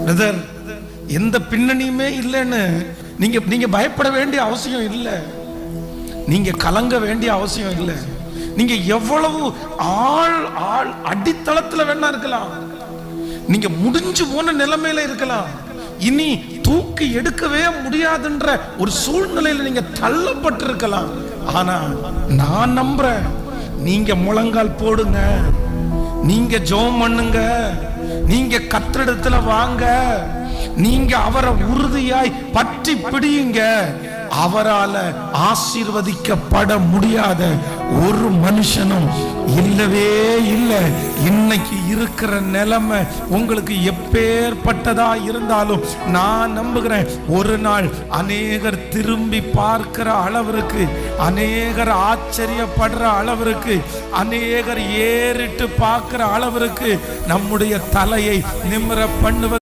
Brother, எந்த பின்னணியுமே இல்லைன்னு நீங்க பயப்பட வேண்டிய அவசியம் இல்லை. நீங்க கலங்க வேண்டிய அவசியம் இல்லை. நீங்க எவ்வளவு ஆள் அடித்தளத்துல வேணா இருக்கலாம். நீங்க முடிஞ்சு போன நிலைமையில இருக்கலாம். இனி தூக்கி எடுக்கவே முடியாதுன்ற ஒரு சூழ்நிலையில நீங்க தள்ளப்பட்டிருக்கலாம். ஆனா நான் நம்புறேன், நீங்க முழங்கால் போடுங்க, நீங்க ஜெபம் பண்ணுங்க, நீங்க கர்த்தரிடத்துல வாங்க, நீங்க அவரை உறுதியாய் பற்றி பிடியுங்க. அவரால ஆசீர்வதிக்கப்பட முடியாத ஒரு மனுஷனும் இல்லவே இல்லை. இன்னைக்கு இருக்கிற நிலைமை உங்களுக்கு எப்பேற்பட்டதா இருந்தாலும் நான் நம்புகிறேன், ஒரு நாள் அநேகர் திரும்பி பார்க்கிற அளவிற்கு, அநேகர் ஆச்சரியப்படுற அளவிற்கு, அநேகர் ஏறிட்டு பார்க்கிற அளவிற்கு நம்முடைய தலையை நிமிர பண்ணுவது